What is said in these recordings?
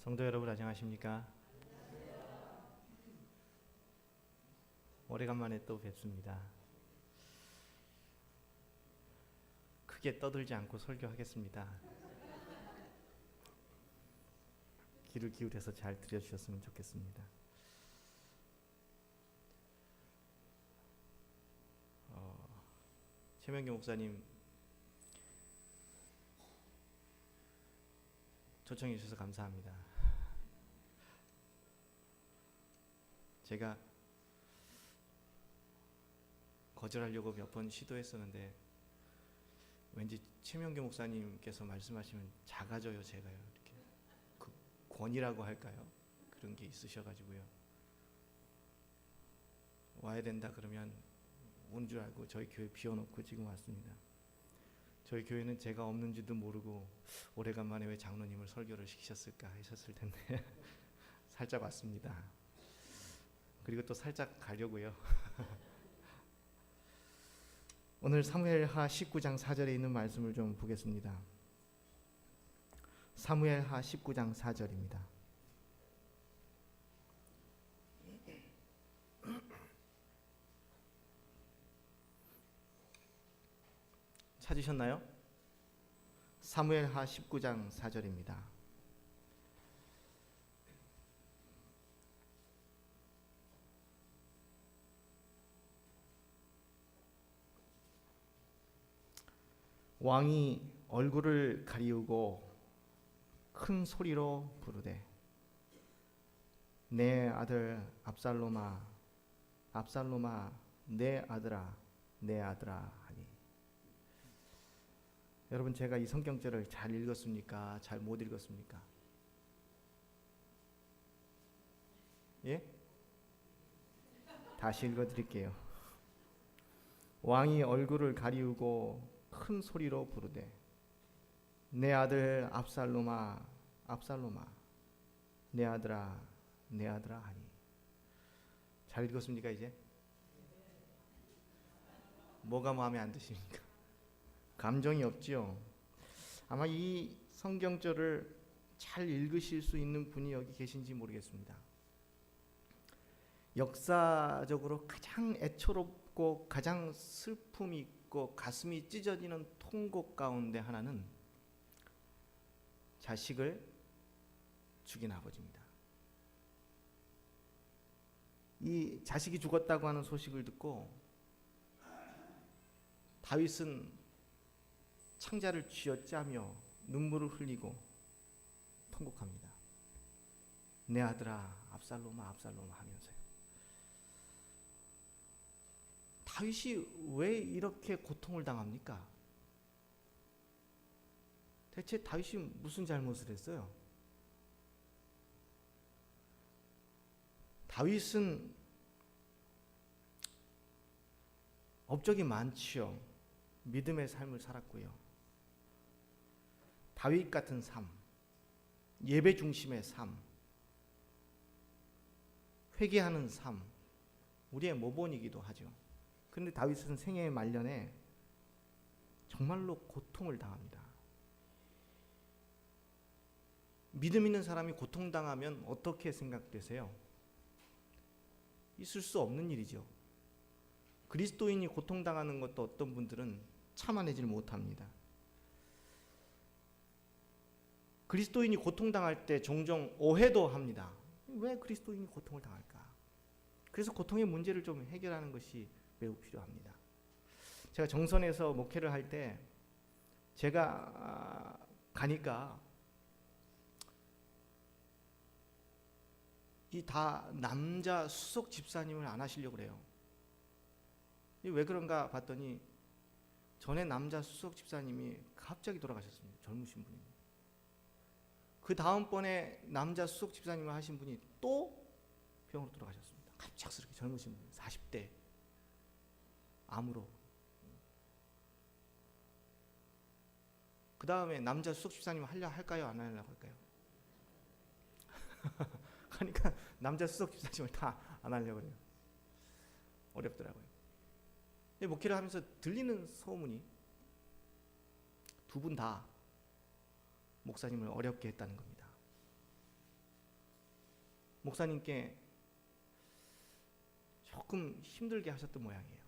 성도 여러분 안녕하십니까? 오래간만에 또 뵙습니다. 크게 떠들지 않고 설교하겠습니다. 귀를 기울여서 잘 들어주셨으면 좋겠습니다. 최명규 목사님 초청해 주셔서 감사합니다. 제가 거절하려고 몇 번 시도했었는데 왠지 최명규 목사님께서 말씀하시면 작아져요. 제가요 이렇게 그 권위라고 할까요? 그런 게 있으셔가지고요. 와야 된다 그러면 온 줄 알고 저희 교회 비워놓고 지금 왔습니다. 저희 교회는 제가 없는지도 모르고 오래간만에 왜 장로님을 설교를 시키셨을까 하셨을 텐데 살짝 왔습니다. 그리고 또 살짝 가려고요. 오늘 사무엘하 19장 4절에 있는 말씀을 좀 보겠습니다. 사무엘하 19장 4절입니다. 찾으셨나요? 사무엘하 19장 4절입니다. 왕이 얼굴을 가리우고 큰 소리로 부르되 내 아들 압살롬아 압살롬아 내 아들아 내 아들아 하니. 여러분 제가 이 성경절을 잘 읽었습니까? 잘 못 읽었습니까? 예? 다시 읽어드릴게요. 왕이 얼굴을 가리우고 큰 소리로 부르되 내 아들 압살롬아 압살롬아 내 아들아 내 아들아 하니. 잘 읽었습니까? 이제 뭐가 마음에 안 드십니까? 감정이 없지요. 아마 이 성경절을 잘 읽으실 수 있는 분이 여기 계신지 모르겠습니다. 역사적으로 가장 애처롭고 가장 슬픔이 있고 가슴이 찢어지는 통곡 가운데 하나는 자식을 죽인 아버지입니다. 이 자식이 죽었다고 하는 소식을 듣고 다윗은 창자를 쥐어짜며 눈물을 흘리고 통곡합니다. 내 아들아 압살롬아 압살롬아 하면서요. 다윗이 왜 이렇게 고통을 당합니까? 대체 다윗이 무슨 잘못을 했어요? 다윗은 업적이 많지요. 믿음의 삶을 살았고요. 다윗 같은 삶, 예배 중심의 삶, 회개하는 삶, 우리의 모본이기도 하죠. 그런데 다윗은 생애의 말년에 정말로 고통을 당합니다. 믿음 있는 사람이 고통당하면 어떻게 생각되세요? 있을 수 없는 일이죠. 그리스도인이 고통당하는 것도 어떤 분들은 참아내질 못합니다. 그리스도인이 고통당할 때 종종 오해도 합니다. 왜 그리스도인이 고통을 당할까? 그래서 고통의 문제를 좀 해결하는 것이 매우 필요합니다. 제가 정선에서 목회를 할 때 제가 가니까 이 다 남자 수석 집사님을 안 하시려고 그래요. 왜 그런가 봤더니 전에 남자 수석 집사님이 갑자기 돌아가셨습니다. 젊으신 분이. 그 다음번에 남자 수석 집사님을 하신 분이 또 병으로 돌아가셨습니다. 갑작스럽게 젊으신 분, 40대 암으로. 그 다음에 남자 수석 집사님 할까요? 안 하려고 할까요? 그러니까 남자 수석 집사님을 다 안 하려고 해요. 어렵더라고요. 목회를 하면서 들리는 소문이 두 분 다 목사님을 어렵게 했다는 겁니다. 목사님께 조금 힘들게 하셨던 모양이에요.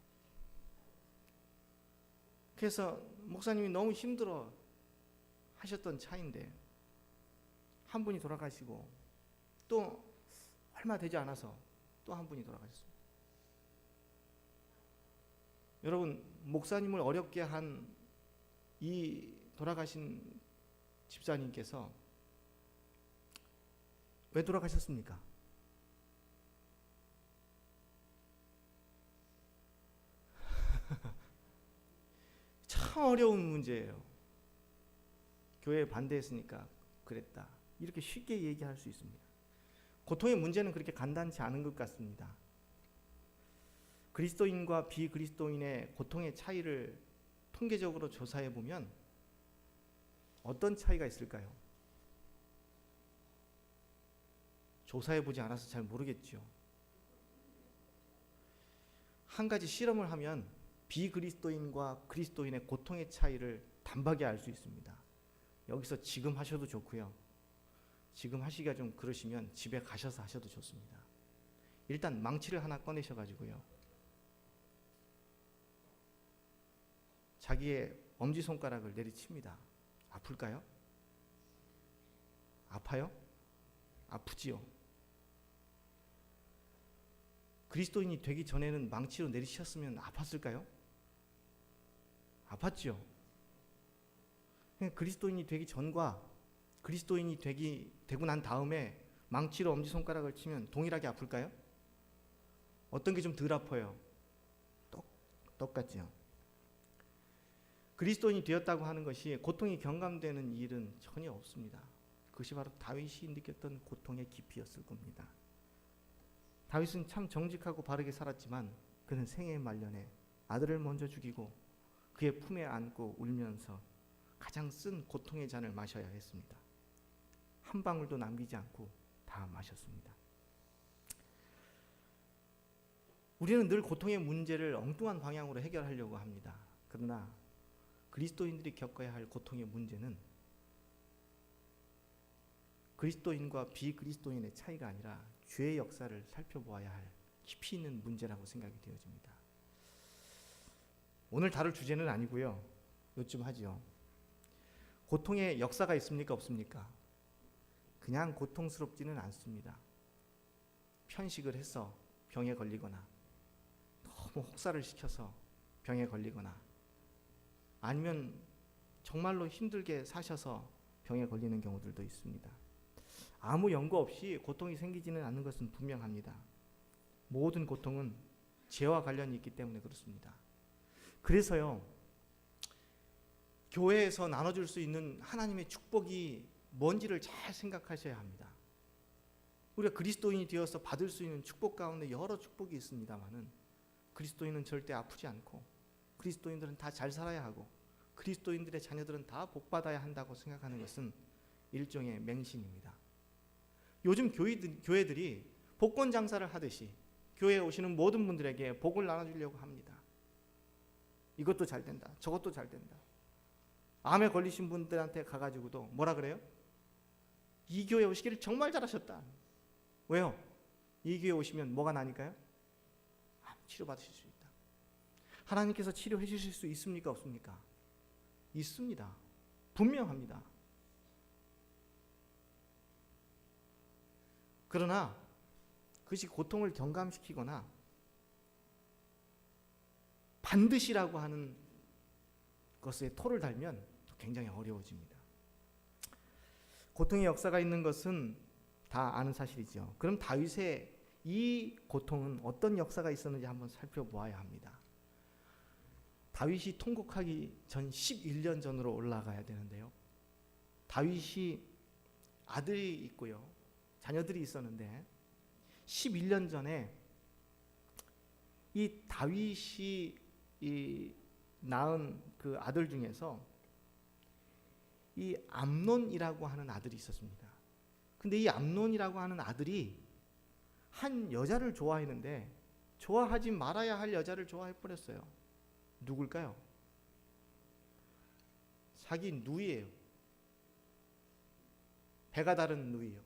그래서 목사님이 너무 힘들어 하셨던 차인데 한 분이 돌아가시고 또 얼마 되지 않아서 또 한 분이 돌아가셨습니다. 여러분, 목사님을 어렵게 한 이 돌아가신 집사님께서 왜 돌아가셨습니까? 참 어려운 문제예요. 교회에 반대했으니까 그랬다, 이렇게 쉽게 얘기할 수 있습니다. 고통의 문제는 그렇게 간단치 않은 것 같습니다. 그리스도인과 비그리스도인의 고통의 차이를 통계적으로 조사해 보면 어떤 차이가 있을까요? 조사해 보지 않아서 잘 모르겠죠. 한 가지 실험을 하면 비그리스도인과 그리스도인의 고통의 차이를 단박에 알 수 있습니다. 여기서 지금 하셔도 좋고요. 지금 하시기가 좀 그러시면 집에 가셔서 하셔도 좋습니다. 일단 망치를 하나 꺼내셔가지고요, 자기의 엄지손가락을 내리칩니다. 아플까요? 아파요? 아프지요. 그리스도인이 되기 전에는 망치로 내리쳤으면 아팠을까요? 아팠지요. 그리스도인이 되기 전과 그리스도인이 되고 난 다음에 망치로 엄지손가락을 치면 동일하게 아플까요? 어떤 게 좀 덜 아파요? 똑같지요. 그리스도인이 되었다고 하는 것이 고통이 경감되는 일은 전혀 없습니다. 그것이 바로 다윗이 느꼈던 고통의 깊이였을 겁니다. 다윗은 참 정직하고 바르게 살았지만 그는 생애 말년에 아들을 먼저 죽이고 그의 품에 안고 울면서 가장 쓴 고통의 잔을 마셔야 했습니다. 한 방울도 남기지 않고 다 마셨습니다. 우리는 늘 고통의 문제를 엉뚱한 방향으로 해결하려고 합니다. 그러나 그리스도인들이 겪어야 할 고통의 문제는 그리스도인과 비그리스도인의 차이가 아니라 죄의 역사를 살펴보아야 할 깊이 있는 문제라고 생각이 되어집니다. 오늘 다룰 주제는 아니고요, 요즘 하죠. 고통의 역사가 있습니까, 없습니까? 그냥 고통스럽지는 않습니다. 편식을 해서 병에 걸리거나 너무 혹사를 시켜서 병에 걸리거나 아니면 정말로 힘들게 사셔서 병에 걸리는 경우들도 있습니다. 아무 연고 없이 고통이 생기지는 않는 것은 분명합니다. 모든 고통은 죄와 관련이 있기 때문에 그렇습니다. 그래서요, 교회에서 나눠줄 수 있는 하나님의 축복이 뭔지를 잘 생각하셔야 합니다. 우리가 그리스도인이 되어서 받을 수 있는 축복 가운데 여러 축복이 있습니다만은 그리스도인은 절대 아프지 않고 그리스도인들은 다 잘 살아야 하고 그리스도인들의 자녀들은 다 복받아야 한다고 생각하는 것은 일종의 맹신입니다. 요즘 교회들이 복권 장사를 하듯이 교회에 오시는 모든 분들에게 복을 나눠주려고 합니다. 이것도 잘 된다, 저것도 잘 된다. 암에 걸리신 분들한테 가가지고도 뭐라 그래요? 이 교회 오시기를 정말 잘하셨다. 왜요? 이 교회 오시면 뭐가 나니까요? 치료받으실 수 있다. 하나님께서 치료해 주실 수 있습니까, 없습니까? 있습니다. 분명합니다. 그러나 그것이 고통을 경감시키거나 반드시라고 하는 것에 토를 달면 굉장히 어려워집니다. 고통의 역사가 있는 것은 다 아는 사실이죠. 그럼 다윗의 이 고통은 어떤 역사가 있었는지 한번 살펴보아야 합니다. 다윗이 통곡하기 전 11년 전으로 올라가야 되는데요. 다윗이 아들이 있고요, 자녀들이 있었는데 11년 전에 이 다윗이 낳은 그 아들 중에서 이 암논이라고 하는 아들이 있었습니다. 근데 이 암논이라고 하는 아들이 한 여자를 좋아했는데 좋아하지 말아야 할 여자를 좋아해 버렸어요. 누굴까요? 자기 누이예요. 배가 다른 누이요.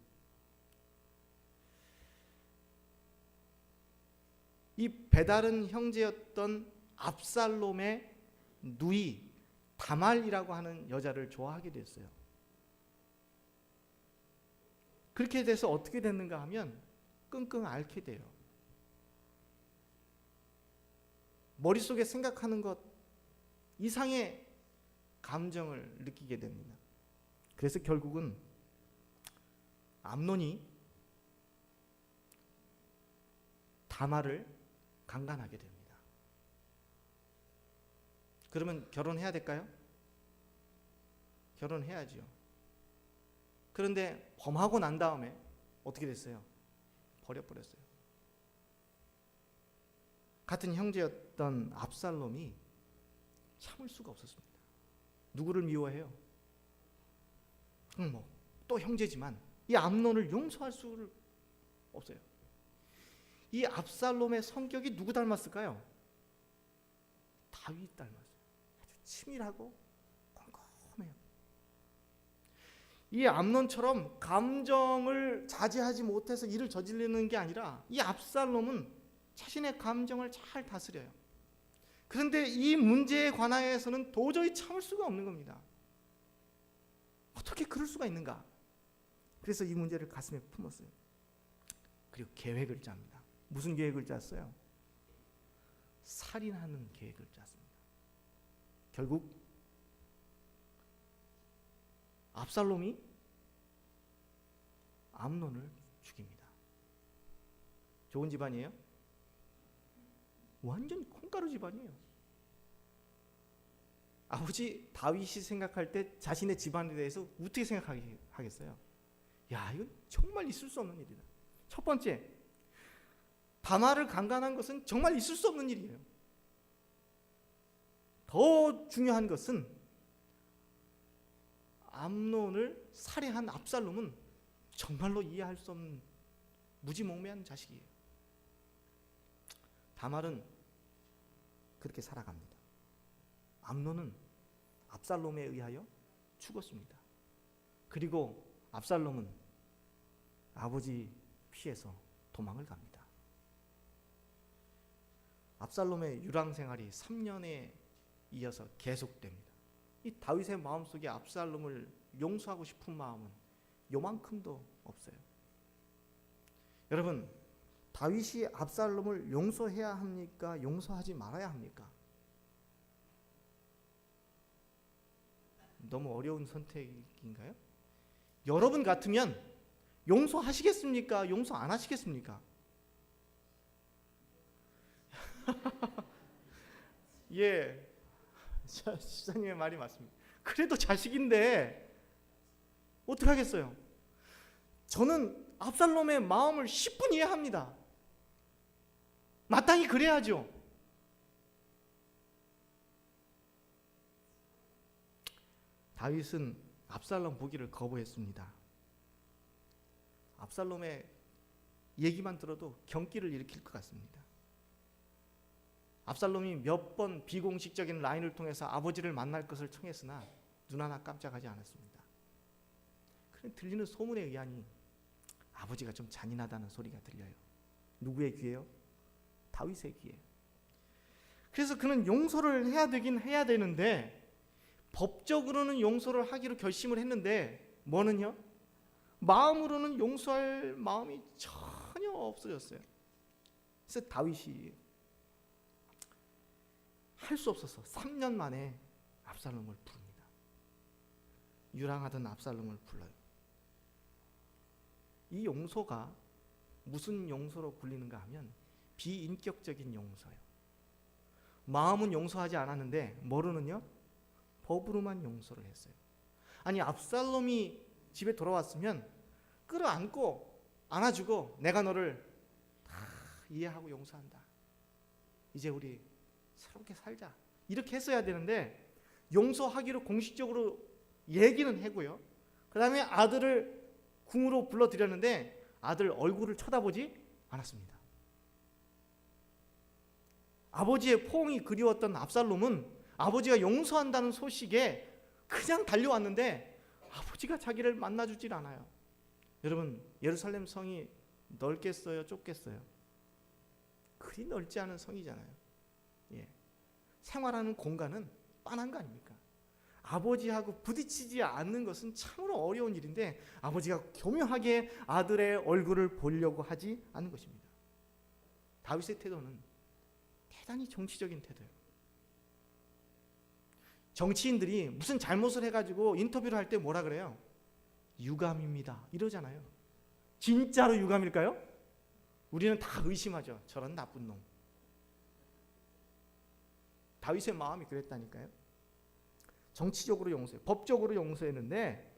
이 배다른 형제였던 압살롬의 누이 다말이라고 하는 여자를 좋아하게 됐어요. 그렇게 돼서 어떻게 됐는가 하면 끙끙 앓게 돼요. 머릿속에 생각하는 것 이상의 감정을 느끼게 됩니다. 그래서 결국은 암논이 다말을 강간하게 됩니다. 그러면 결혼해야 될까요? 결혼해야죠. 그런데 범하고 난 다음에 어떻게 됐어요? 버려버렸어요. 같은 형제였던 압살롬이 참을 수가 없었습니다. 누구를 미워해요? 또 형제지만 이 암논을 용서할 수가 없어요. 이 압살롬의 성격이 누구 닮았을까요? 다윗 닮았어요. 아주 치밀하고 꼼꼼해요. 이 암논처럼 감정을 자제하지 못해서 일을 저지르는 게 아니라 이 압살롬은 자신의 감정을 잘 다스려요. 그런데 이 문제에 관하여서는 도저히 참을 수가 없는 겁니다. 어떻게 그럴 수가 있는가? 그래서 이 문제를 가슴에 품었어요. 그리고 계획을 짭니다. 무슨 계획을 짰어요? 살인하는 계획을 짰습니다. 결국 압살롬이 암논을 죽입니다. 좋은 집안이에요? 완전 콩가루 집안이에요. 아버지 다윗이 생각할 때 자신의 집안에 대해서 어떻게 생각하겠어요? 야, 이건 정말 있을 수 없는 일이다. 첫 번째, 다말을 강간한 것은 정말 있을 수 없는 일이에요. 더 중요한 것은 암논을 살해한 압살롬은 정말로 이해할 수 없는 무지몽매한 자식이에요. 다말은 그렇게 살아갑니다. 암논은 압살롬에 의하여 죽었습니다. 그리고 압살롬은 아버지 피해서 도망을 갑니다. 압살롬의 유랑 생활이 3년에 이어서 계속됩니다. 이 다윗의 마음속에 압살롬을 용서하고 싶은 마음은 요만큼도 없어요. 여러분, 다윗이 압살롬을 용서해야 합니까? 용서하지 말아야 합니까? 너무 어려운 선택인가요? 여러분 같으면 용서하시겠습니까? 용서 안 하시겠습니까? 예, 시장님의 말이 맞습니다. 그래도 자식인데 어떡하겠어요? 저는 압살롬의 마음을 10분 이해합니다. 마땅히 그래야죠. 다윗은 압살롬 보기를 거부했습니다. 압살롬의 얘기만 들어도 경기를 일으킬 것 같습니다. 압살롬이 몇 번 비공식적인 라인을 통해서 아버지를 만날 것을 청했으나 눈 하나 깜짝하지 않았습니다. 그런데 들리는 소문에 의하니 아버지가 좀 잔인하다는 소리가 들려요. 누구의 귀에요? 다윗의 귀에. 그래서 그는 용서를 해야 되긴 해야 되는데 법적으로는 용서를 하기로 결심을 했는데 뭐는요? 마음으로는 용서할 마음이 전혀 없어졌어요. 그래서 다윗이 할 수 없어서 3년 만에 압살롬을 부릅니다. 유랑하던 압살롬을 불러요. 이 용서가 무슨 용서로 불리는가 하면 비인격적인 용서예요. 마음은 용서하지 않았는데 뭐로는요? 법으로만 용서를 했어요. 아니, 압살롬이 집에 돌아왔으면 끌어안고 안아주고 내가 너를 다 이해하고 용서한다. 이제 우리 새롭게 살자. 이렇게 했어야 되는데 용서하기로 공식적으로 얘기는 하고요. 그 다음에 아들을 궁으로 불러들였는데 아들 얼굴을 쳐다보지 않았습니다. 아버지의 포옹이 그리웠던 압살롬은 아버지가 용서한다는 소식에 그냥 달려왔는데 아버지가 자기를 만나주질 않아요. 여러분, 예루살렘 성이 넓겠어요? 좁겠어요? 그리 넓지 않은 성이잖아요. 예. 생활하는 공간은 빤한 거 아닙니까? 아버지하고 부딪히지 않는 것은 참으로 어려운 일인데 아버지가 교묘하게 아들의 얼굴을 보려고 하지 않는 것입니다. 다윗의 태도는 대단히 정치적인 태도예요. 정치인들이 무슨 잘못을 해가지고 인터뷰를 할 때 뭐라 그래요? 유감입니다 이러잖아요. 진짜로 유감일까요? 우리는 다 의심하죠. 저런 나쁜 놈. 다윗의 마음이 그랬다니까요. 정치적으로 용서해, 법적으로 용서했는데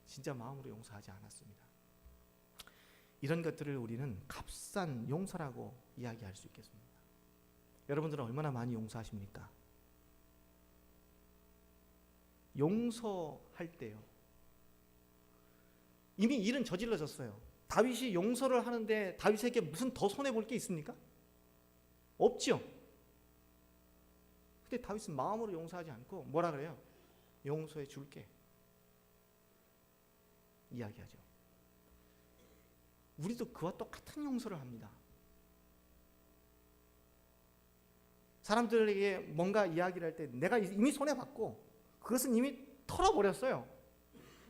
진짜 마음으로 용서하지 않았습니다. 이런 것들을 우리는 값싼 용서라고 이야기할 수 있겠습니다. 여러분들은 얼마나 많이 용서하십니까? 용서할 때요, 이미 일은 저질러졌어요. 다윗이 용서를 하는데 다윗에게 무슨 더 손해볼 게 있습니까? 없죠. 근데 다윗은 마음으로 용서하지 않고 뭐라 그래요? 용서해 줄게 이야기하죠. 우리도 그와 똑같은 용서를 합니다. 사람들에게 뭔가 이야기를 할 때 내가 이미 손해봤고 그것은 이미 털어버렸어요.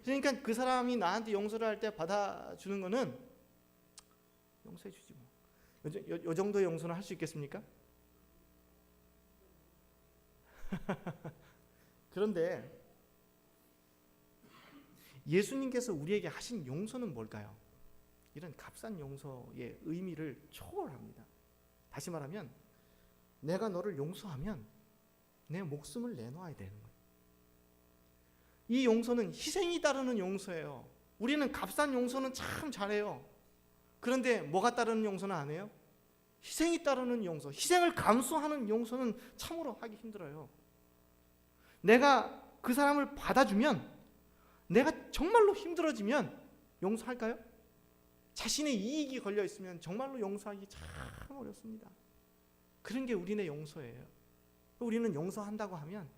그러니까 그 사람이 나한테 용서를 할 때 받아주는 거는 용서해 주지 뭐. 요 정도의 용서는 할 수 있겠습니까? 그런데 예수님께서 우리에게 하신 용서는 뭘까요? 이런 값싼 용서의 의미를 초월합니다. 다시 말하면 내가 너를 용서하면 내 목숨을 내놓아야 되는 거예요. 이 용서는 희생이 따르는 용서예요. 우리는 값싼 용서는 참 잘해요. 그런데 뭐가 따르는 용서는 안 해요? 희생이 따르는 용서, 희생을 감수하는 용서는 참으로 하기 힘들어요. 내가 그 사람을 받아주면, 내가 정말로 힘들어지면 용서할까요? 자신의 이익이 걸려 있으면 정말로 용서하기 참 어렵습니다. 그런 게 우리네 용서예요. 우리는 용서한다고 하면,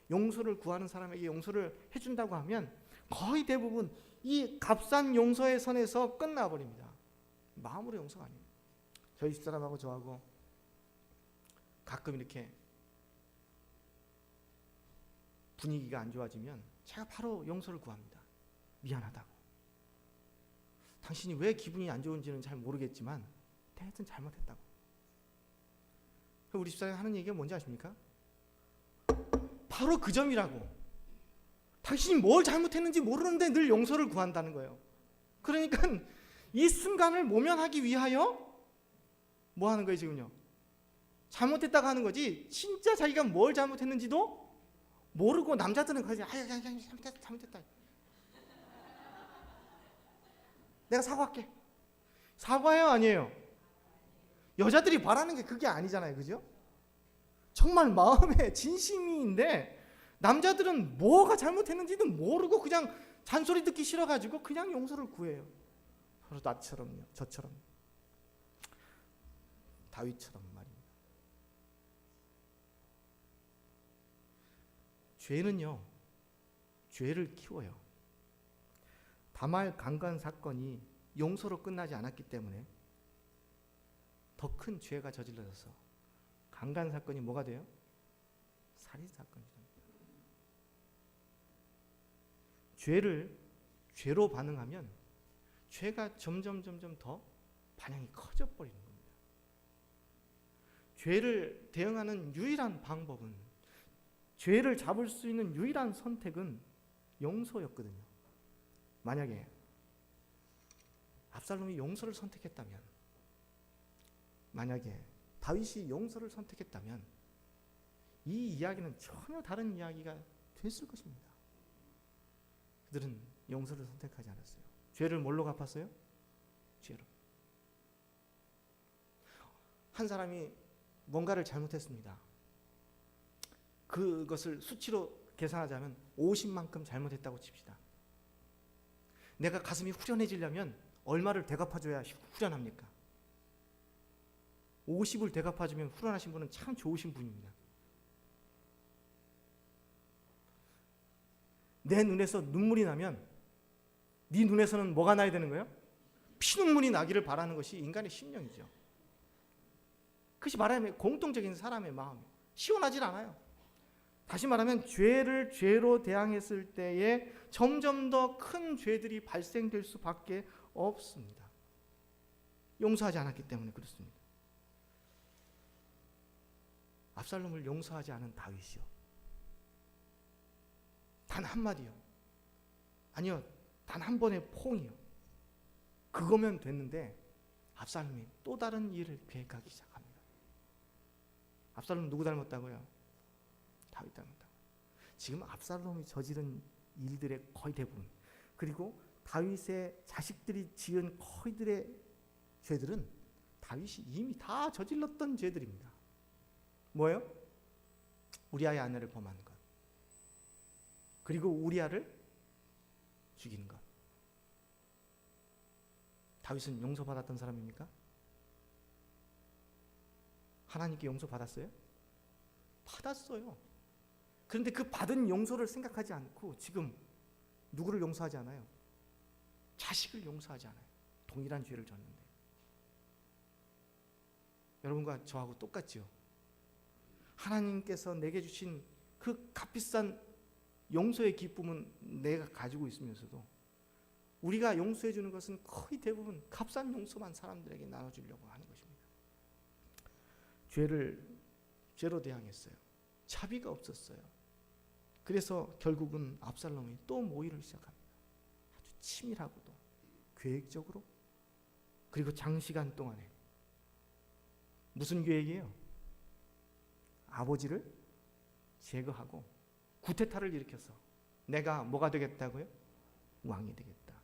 용서를 구하는 사람에게 용서를 해준다고 하면 거의 대부분 이 값싼 용서의 선에서 끝나버립니다. 마음으로 용서가 아니에요. 저희 집사람하고 저하고 가끔 이렇게 분위기가 안 좋아지면 제가 바로 용서를 구합니다. 미안하다고. 당신이 왜 기분이 안 좋은지는 잘 모르겠지만 하여튼 잘못했다고. 우리 집사람이 하는 얘기가 뭔지 아십니까? 바로 그 점이라고. 당신이 뭘 잘못했는지 모르는데 늘 용서를 구한다는 거예요. 그러니까 이 순간을 모면하기 위하여 뭐 하는 거예요 지금요? 잘못했다고 하는 거지 진짜 자기가 뭘 잘못했는지도 모르고 남자들은 그러지. 잘못했다. 내가 사과할게. 사과해요 아니에요? 여자들이 바라는 게 그게 아니잖아요. 그죠? 정말 마음에 진심인데 남자들은 뭐가 잘못했는지도 모르고 그냥 잔소리 듣기 싫어가지고 그냥 용서를 구해요. 바로 나처럼요. 저처럼. 다윗처럼 말입니다. 죄는요, 죄를 키워요. 다말 강간 사건이 용서로 끝나지 않았기 때문에 더 큰 죄가 저질러져서 강간 사건이 뭐가 돼요? 살인 사건이죠. 죄를 죄로 반응하면 죄가 점점 더 반향이 커져 버리는 겁니다. 죄를 대응하는 유일한 방법은, 죄를 잡을 수 있는 유일한 선택은 용서였거든요. 만약에 압살롬이 용서를 선택했다면, 만약에 다윗이 용서를 선택했다면 이 이야기는 전혀 다른 이야기가 됐을 것입니다. 그들은 용서를 선택하지 않았어요. 죄를 뭘로 갚았어요? 죄로. 한 사람이 뭔가를 잘못했습니다. 그것을 수치로 계산하자면 50만큼 잘못했다고 칩시다. 내가 가슴이 후련해지려면 얼마를 되갚아줘야 후련합니까? 50을 되갚아주면 후련하신 분은 참 좋으신 분입니다. 내 눈에서 눈물이 나면 네 눈에서는 뭐가 나야 되는 거예요? 피눈물이 나기를 바라는 것이 인간의 심령이죠. 그것이 말하면 공통적인 사람의 마음이에요. 시원하질 않아요. 다시 말하면 죄를 죄로 대항했을 때에 점점 더 큰 죄들이 발생될 수밖에 없습니다. 용서하지 않았기 때문에 그렇습니다. 압살롬을 용서하지 않은 다윗이요. 단 한마디요. 아니요. 단 한 번의 포옹이요. 그거면 됐는데 압살롬이 또 다른 일을 계획하기 시작합니다. 압살롬 누구 닮았다고요? 다윗 닮았다고요. 지금 압살롬이 저지른 일들의 거의 대부분, 그리고 다윗의 자식들이 지은 거의들의 죄들은 다윗이 이미 다 저질렀던 죄들입니다. 뭐예요? 우리아의 아내를 범하는 것, 그리고 우리아를 죽이는 것. 다윗은 용서받았던 사람입니까? 하나님께 용서받았어요? 받았어요. 그런데 그 받은 용서를 생각하지 않고 지금 누구를 용서하지 않아요? 자식을 용서하지 않아요. 동일한 죄를 졌는데. 여러분과 저하고 똑같죠? 하나님께서 내게 주신 그 값비싼 용서의 기쁨은 내가 가지고 있으면서도 우리가 용서해 주는 것은 거의 대부분 값싼 용서만 사람들에게 나눠주려고 하는 것입니다. 죄로 대항했어요. 자비가 없었어요. 그래서 결국은 압살롬이 또 모의를 시작합니다. 아주 치밀하고도 계획적으로, 그리고 장시간 동안에. 무슨 계획이에요? 아버지를 제거하고 구테타를 일으켜서 내가 뭐가 되겠다고요? 왕이 되겠다.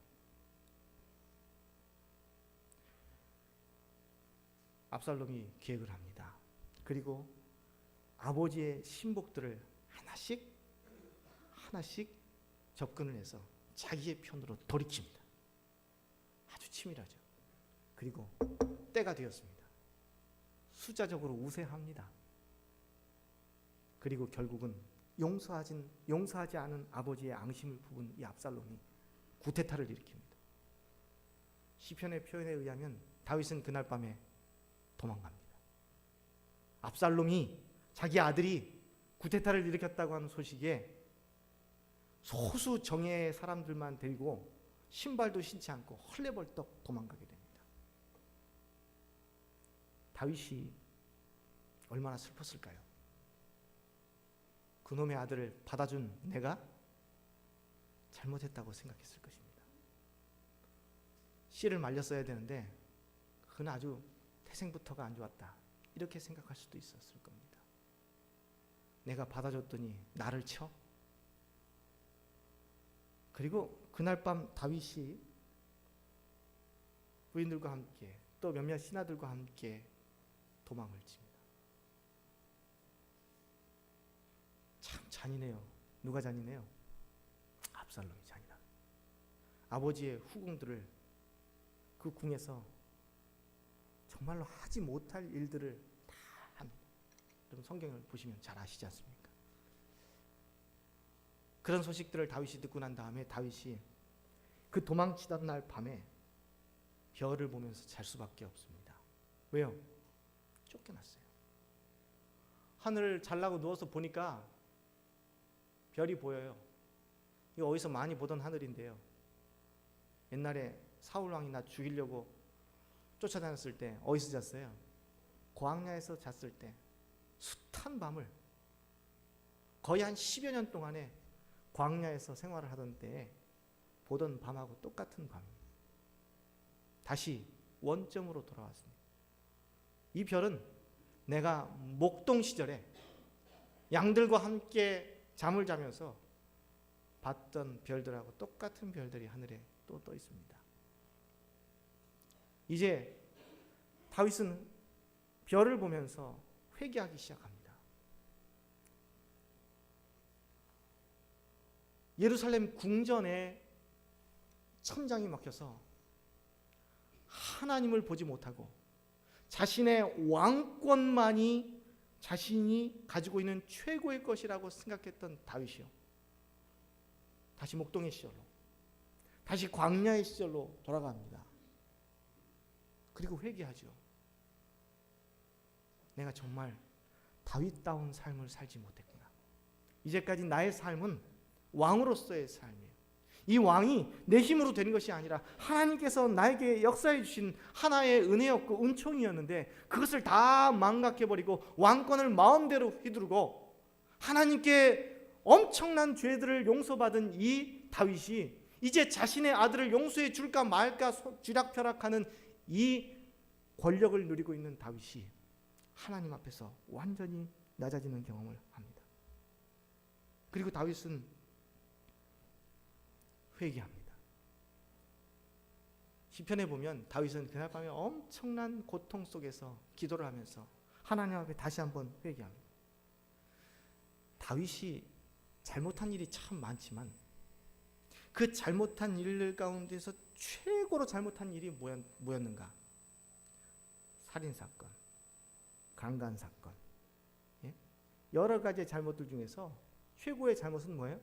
압살롬이 계획을 합니다. 그리고 아버지의 신복들을 하나씩 접근을 해서 자기의 편으로 돌이킵니다. 아주 치밀하죠. 그리고 때가 되었습니다. 숫자적으로 우세합니다. 그리고 결국은 용서하지 않은 아버지의 앙심을 품은 이 압살롬이 구테타를 일으킵니다. 시편의 표현에 의하면 다윗은 그날 밤에 도망갑니다. 압살롬이 자기 아들이 구테타를 일으켰다고 하는 소식에 소수 정예의 사람들만 데리고 신발도 신지 않고 헐레벌떡 도망가게 됩니다. 다윗이 얼마나 슬펐을까요? 그놈의 아들을 받아준 내가 잘못했다고 생각했을 것입니다. 씨를 말렸어야 되는데 그는 아주 태생부터가 안 좋았다, 이렇게 생각할 수도 있었을 겁니다. 내가 받아줬더니 나를 쳐? 그리고 그날 밤 다윗이 부인들과 함께 또 몇몇 신하들과 함께 도망을 칩니다. 참 잔인해요. 누가 잔인해요? 압살롬이 잔인합니다. 아버지의 후궁들을 그 궁에서 정말로 하지 못할 일들을 다 합니다. 여러분 성경을 보시면 잘 아시지 않습니까? 그런 소식들을 다윗이 듣고 난 다음에 다윗이 그 도망치던 날 밤에 별을 보면서 잘 수밖에 없습니다. 왜요? 쫓겨났어요. 하늘을 잘라고 누워서 보니까 별이 보여요. 이거 어디서 많이 보던 하늘인데요. 옛날에 사울 왕이 나 죽이려고 쫓아다녔을 때 어디서 잤어요? 광야에서 잤을 때 숱한 밤을 거의 한 10여 년 동안에 광야에서 생활을 하던 때에 보던 밤하고 똑같은 밤입니다. 다시 원점으로 돌아왔습니다. 이 별은 내가 목동 시절에 양들과 함께 잠을 자면서 봤던 별들하고 똑같은 별들이 하늘에 또 떠 있습니다. 이제 다윗은 별을 보면서 회개하기 시작합니다. 예루살렘 궁전에 천장이 막혀서 하나님을 보지 못하고 자신의 왕권만이 자신이 가지고 있는 최고의 것이라고 생각했던 다윗이요, 다시 목동의 시절로, 다시 광야의 시절로 돌아갑니다. 그리고 회개하죠. 내가 정말 다윗다운 삶을 살지 못했구나. 이제까지 나의 삶은 왕으로서의 삶이에요. 이 왕이 내 힘으로 되는 것이 아니라 하나님께서 나에게 역사해 주신 하나의 은혜였고 은총이었는데 그것을 다 망각해버리고 왕권을 마음대로 휘두르고 하나님께 엄청난 죄들을 용서받은 이 다윗이 이제 자신의 아들을 용서해 줄까 말까 쥐락펴락하는 이 권력을 누리고 있는 다윗이 하나님 앞에서 완전히 낮아지는 경험을 합니다. 그리고 다윗은 회개합니다. 시편에 보면 다윗은 그날 밤에 엄청난 고통 속에서 기도를 하면서 하나님 앞에 다시 한번 회개합니다. 다윗이 잘못한 일이 참 많지만 그 잘못한 일 가운데서 최고로 잘못한 일이 뭐였는가? 살인사건, 강간사건, 여러 가지의 잘못들 중에서 최고의 잘못은 뭐예요?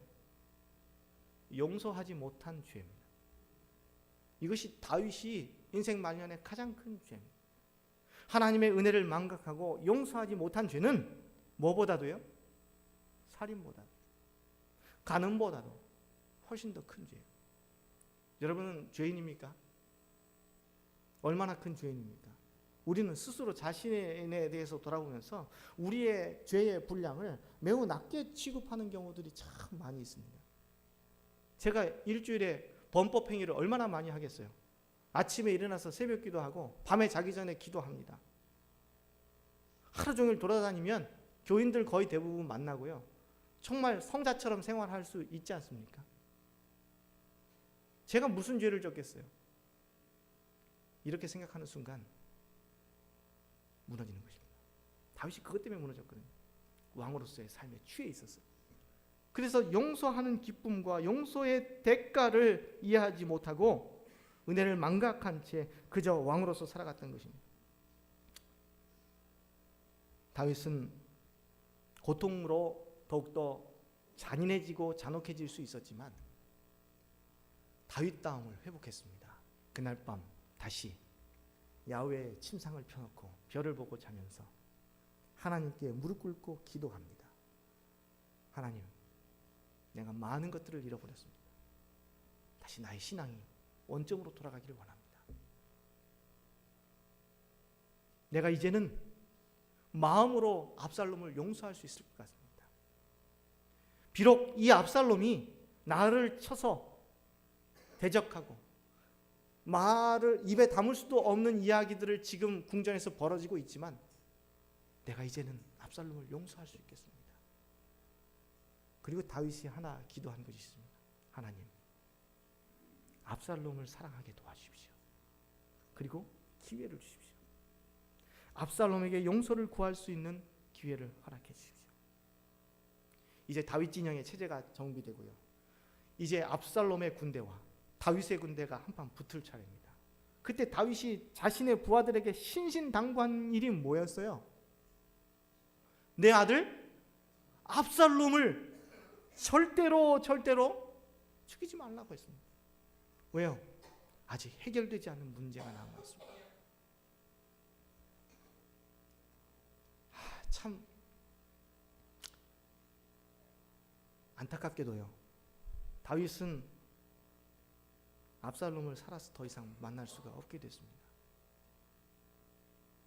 용서하지 못한 죄입니다. 이것이 다윗이 인생 말년에 가장 큰 죄입니다. 하나님의 은혜를 망각하고 용서하지 못한 죄는 뭐보다도요? 살인보다, 간음보다도 훨씬 더 큰 죄예요. 여러분은 죄인입니까? 얼마나 큰 죄인입니까? 우리는 스스로 자신에 대해서 돌아보면서 우리의 죄의 분량을 매우 낮게 취급하는 경우들이 참 많이 있습니다. 제가 일주일에 범법행위를 얼마나 많이 하겠어요? 아침에 일어나서 새벽 기도하고 밤에 자기 전에 기도합니다. 하루 종일 돌아다니면 교인들 거의 대부분 만나고요. 정말 성자처럼 생활할 수 있지 않습니까? 제가 무슨 죄를 졌겠어요? 이렇게 생각하는 순간 무너지는 것입니다. 다윗이 그것 때문에 무너졌거든요. 왕으로서의 삶에 취해 있었어요. 그래서 용서하는 기쁨과 용서의 대가를 이해하지 못하고 은혜를 망각한 채 그저 왕으로서 살아갔던 것입니다. 다윗은 고통으로 더욱더 잔인해지고 잔혹해질 수 있었지만 다윗다움을 회복했습니다. 그날 밤 다시 야훼의 침상을 펴놓고 별을 보고 자면서 하나님께 무릎 꿇고 기도합니다. 하나님, 내가 많은 것들을 잃어버렸습니다. 다시 나의 신앙이 원점으로 돌아가기를 원합니다. 내가 이제는 마음으로 압살롬을 용서할 수 있을 것 같습니다. 비록 이 압살롬이 나를 쳐서 대적하고 말을 입에 담을 수도 없는 이야기들을 지금 궁전에서 벌어지고 있지만 내가 이제는 압살롬을 용서할 수 있겠습니다. 그리고 다윗이 하나 기도한 것이 있습니다. 하나님, 압살롬을 사랑하게 도와주십시오. 그리고 기회를 주십시오. 압살롬에게 용서를 구할 수 있는 기회를 허락해 주십시오. 이제 다윗 진영의 체제가 정비되고요. 이제 압살롬의 군대와 다윗의 군대가 한판 붙을 차례입니다. 그때 다윗이 자신의 부하들에게 신신당부한 일이 뭐였어요? 내 아들 압살롬을 절대로 죽이지 말라고 했습니다. 왜요? 아직 해결되지 않은 문제가 남아 있습니다. 참 안타깝게도요. 다윗은 압살롬을 살아서 더 이상 만날 수가 없게 됐습니다.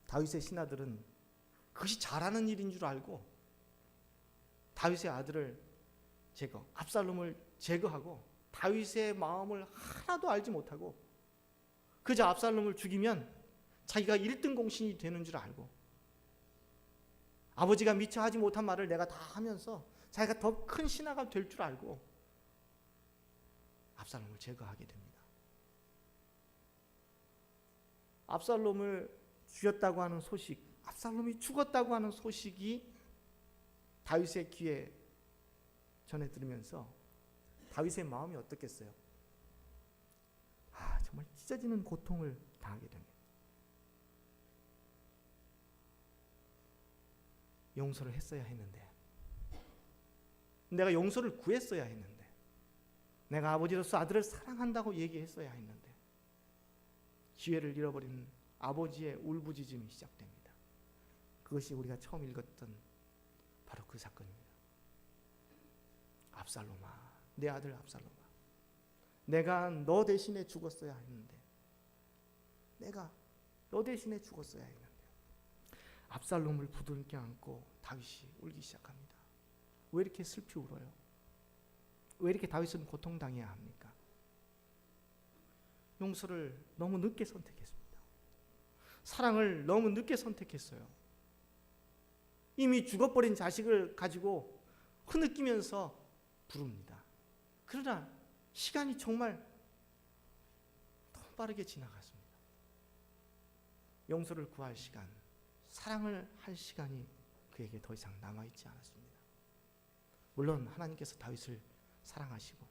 다윗의 신하들은 그것이 잘하는 일인 줄 알고 다윗의 아들을 압살롬을 제거하고 다윗의 마음을 하나도 알지 못하고 그저 압살롬을 죽이면 자기가 1등 공신이 되는 줄 알고 아버지가 미처 하지 못한 말을 내가 다 하면서 자기가 더 큰 신하가 될 줄 알고 압살롬을 제거하게 됩니다. 압살롬을 죽였다고 하는 소식, 압살롬이 죽었다고 하는 소식이 다윗의 귀에 전해 들으면서 다윗의 마음이 어떻겠어요? 정말 찢어지는 고통을 당하게 됩니다. 용서를 했어야 했는데, 내가 용서를 구했어야 했는데, 내가 아버지로서 아들을 사랑한다고 얘기했어야 했는데 기회를 잃어버린 아버지의 울부짖음이 시작됩니다. 그것이 우리가 처음 읽었던 바로 그 사건입니다. 압살롬아, 내 아들 압살롬아, 내가 너 대신에 죽었어야 했는데, 내가 너 대신에 죽었어야 했는데. 압살롬을 부둥켜 안고 다윗이 울기 시작합니다. 왜 이렇게 슬피 울어요? 왜 이렇게 다윗은 고통당해야 합니까? 용서를 너무 늦게 선택했습니다. 사랑을 너무 늦게 선택했어요. 이미 죽어버린 자식을 가지고 흐느끼면서 부릅니다. 그러나 시간이 정말 너무 빠르게 지나갔습니다. 용서를 구할 시간, 사랑을 할 시간이 그에게 더 이상 남아있지 않았습니다. 물론 하나님께서 다윗을 사랑하시고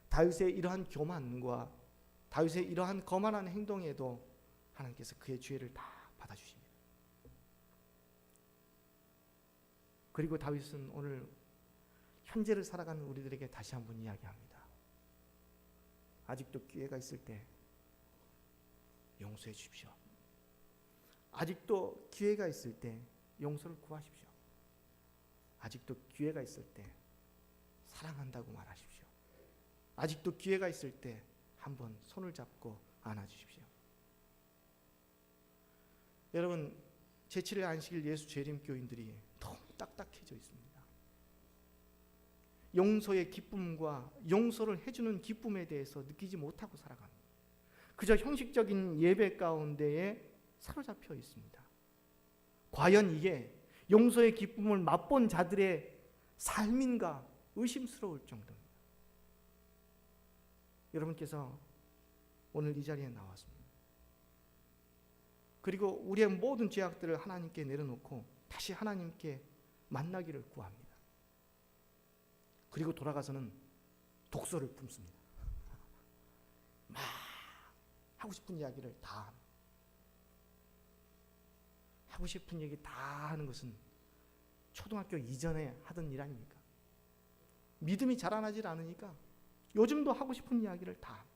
다윗의 이러한 교만과 다윗의 이러한 거만한 행동에도 하나님께서 그의 죄를 다 받아주십니다. 그리고 다윗은 오늘 현재를 살아가는 우리들에게 다시 한번 이야기합니다. 아직도 기회가 있을 때 용서해 주십시오. 아직도 기회가 있을 때 용서를 구하십시오. 아직도 기회가 있을 때 사랑한다고 말하십시오. 아직도 기회가 있을 때 한번 손을 잡고 안아주십시오. 여러분, 제7일 안식일 예수 재림 교인들이 너무 딱딱해져 있습니다. 용서의 기쁨과 용서를 해주는 기쁨에 대해서 느끼지 못하고 살아갑니다. 그저 형식적인 예배 가운데에 사로잡혀 있습니다. 과연 이게 용서의 기쁨을 맛본 자들의 삶인가 의심스러울 정도입니다. 여러분께서 오늘 이 자리에 나왔습니다. 그리고 우리의 모든 죄악들을 하나님께 내려놓고 다시 하나님께 만나기를 구합니다. 그리고 돌아가서는 독서를 품습니다. 막 하고 싶은 이야기를 다 합니다. 하고 싶은 얘기 다 하는 것은 초등학교 이전에 하던 일 아닙니까? 믿음이 자라나질 않으니까 요즘도 하고 싶은 이야기를 다 합니다.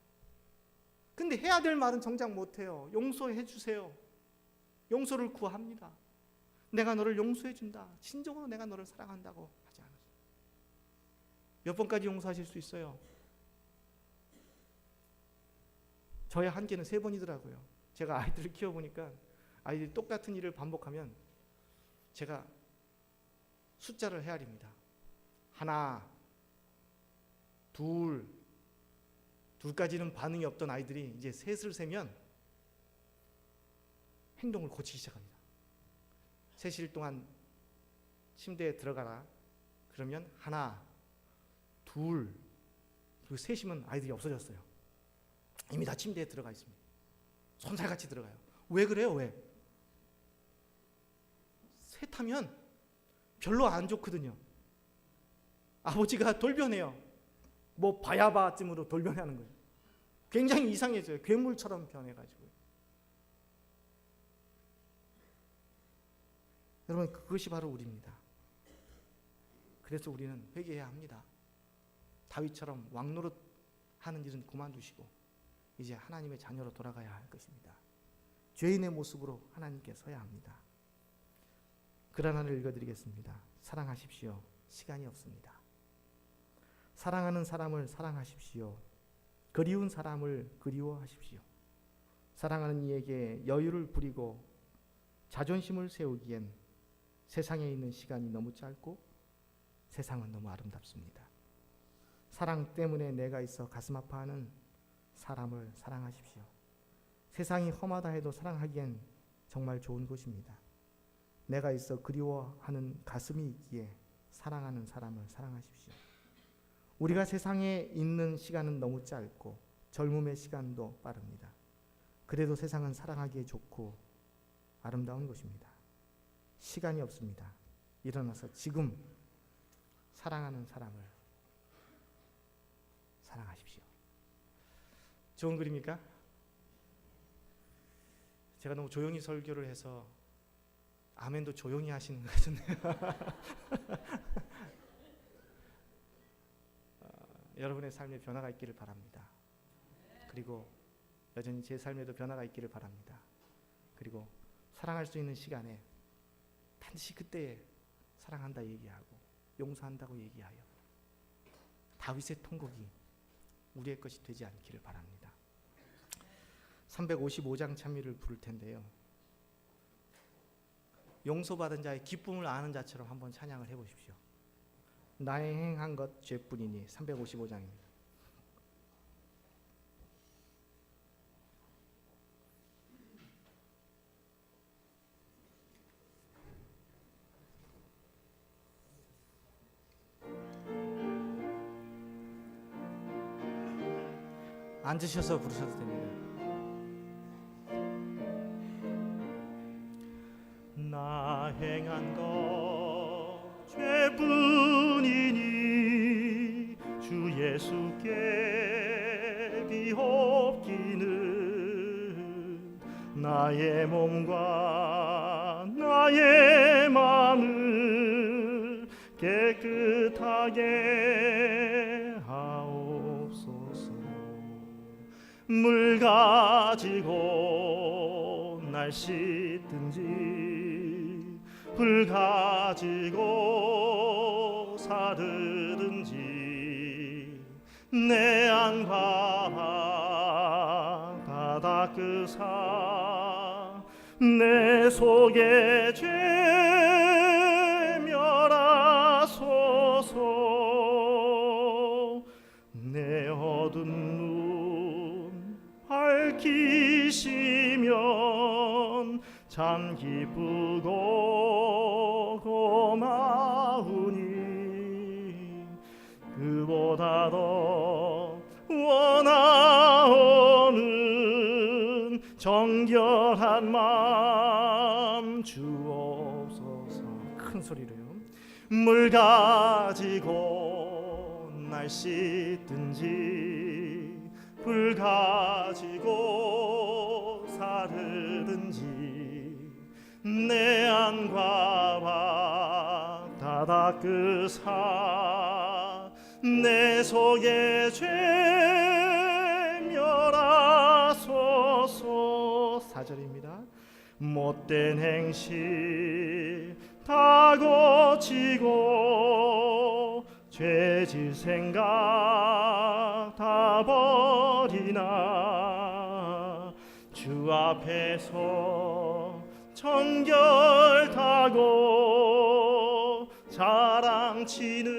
근데 해야 될 말은 정작 못해요. 용서해 주세요. 용서를 구합니다. 내가 너를 용서해 준다. 진정으로 내가 너를 사랑한다고 하지 않았어요. 몇 번까지 용서하실 수 있어요? 저의 한계는 3번이더라고요. 제가 아이들을 키워보니까 아이들이 똑같은 일을 반복하면 제가 숫자를 헤아립니다. 하나, 둘까지는 반응이 없던 아이들이 이제 셋을 세면 행동을 고치기 시작합니다. 3일 동안 침대에 들어가라. 그러면 하나, 둘, 그리고 셋이면 아이들이 없어졌어요. 이미 다 침대에 들어가 있습니다. 손살같이 들어가요. 왜 그래요? 왜? 셋하면 별로 안 좋거든요. 아버지가 돌변해요. 뭐 바야바쯤으로 돌변하는 거예요. 굉장히 이상해져요. 괴물처럼 변해가지고. 여러분, 그것이 바로 우리입니다. 그래서 우리는 회개해야 합니다. 다윗처럼 왕노릇 하는 일은 그만두시고 이제 하나님의 자녀로 돌아가야 할 것입니다. 죄인의 모습으로 하나님께 서야 합니다. 글 하나를 읽어드리겠습니다. 사랑하십시오. 시간이 없습니다. 사랑하는 사람을 사랑하십시오. 그리운 사람을 그리워하십시오. 사랑하는 이에게 여유를 부리고 자존심을 세우기엔 세상에 있는 시간이 너무 짧고 세상은 너무 아름답습니다. 사랑 때문에 내가 있어 가슴 아파하는 사람을 사랑하십시오. 세상이 험하다 해도 사랑하기엔 정말 좋은 곳입니다. 내가 있어 그리워하는 가슴이 있기에 사랑하는 사람을 사랑하십시오. 우리가 세상에 있는 시간은 너무 짧고 젊음의 시간도 빠릅니다. 그래도 세상은 사랑하기에 좋고 아름다운 곳입니다. 시간이 없습니다. 일어나서 지금 사랑하는 사람을 사랑하십시오. 좋은 글입니까? 제가 너무 조용히 설교를 해서 아멘도 조용히 하시는 것 같은데요. 여러분의 삶에 변화가 있기를 바랍니다. 그리고 여전히 제 삶에도 변화가 있기를 바랍니다. 그리고 사랑할 수 있는 시간에 반드시 그때 사랑한다 얘기하고 용서한다고 얘기하여 다윗의 통곡이 우리의 것이 되지 않기를 바랍니다. 355장 찬미를 부를 텐데요, 용서받은 자의 기쁨을 아는 자처럼 한번 찬양을 해보십시오. 나의 행한 것 죄뿐이니. 355장입니다. 앉으셔서 부르셔도 됩니다. 나 행한 것 죄뿐이니 주 예수께 비옵기는 나의 몸과 나의 마음을 깨끗하게 하옵소서. 물 가지고 날 씻든지 불 가지고 사르든지 내 안과 바다 닦으사 내 속에 죄 멸하소서. 내 어두운 눈 밝히시면 참 기쁘고 고마우니 그보다 더 원하오는 정결한 마음 주옵소서. 큰 소리로요. 물 가지고 날 씻든지 불 가지고 사르든지 내 안과 바다 닦으사 내 속에 죄 멸하소서. 4절입니다. 못된 행실 다 고치고 죄질 생각 다 버리나 주 앞에서 정결하고 자랑치는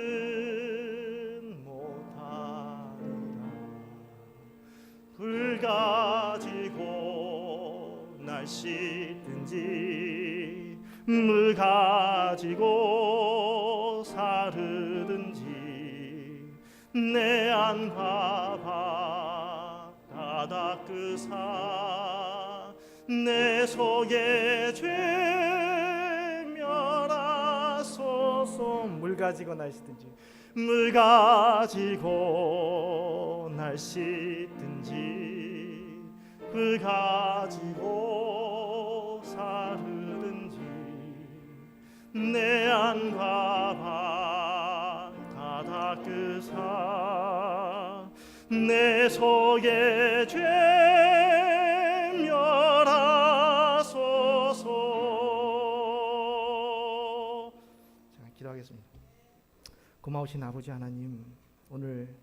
못하리라. 불 가지고 날 씻든지 물 가지고 사르든지 내 안과 바다 닦으사 내 속에 죄 멸하소서. 물 가지고 날 씻든지 물 가지고 날 씻든지 불 가지고 사르든지 내 안과 바다 닦으사 내 속에 죄 멸하소서. 자, 기도하겠습니다. 고마우신 아버지 하나님, 오늘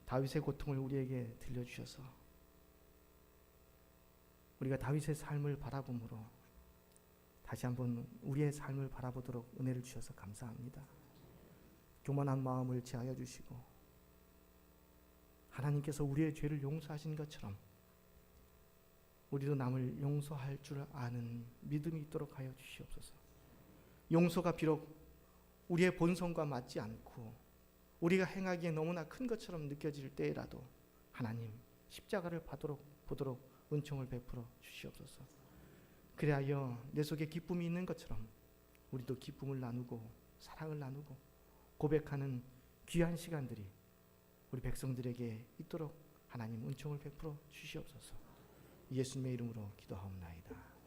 다윗의 고통을 우리에게 들려주셔서 우리가 다윗의 삶을 바라봄으로 다시 한번 우리의 삶을 바라보도록 은혜를 주셔서 감사합니다. 교만한 마음을 제하여 주시고 하나님께서 우리의 죄를 용서하신 것처럼 우리도 남을 용서할 줄 아는 믿음이 있도록 하여 주시옵소서. 용서가 비록 우리의 본성과 맞지 않고 우리가 행하기에 너무나 큰 것처럼 느껴질 때라도 하나님 십자가를 보도록 은총을 베풀어 주시옵소서. 그리하여 내 속에 기쁨이 있는 것처럼 우리도 기쁨을 나누고 사랑을 나누고 고백하는 귀한 시간들이 우리 백성들에게 있도록 하나님 은총을 베풀어 주시옵소서. 예수님의 이름으로 기도하옵나이다.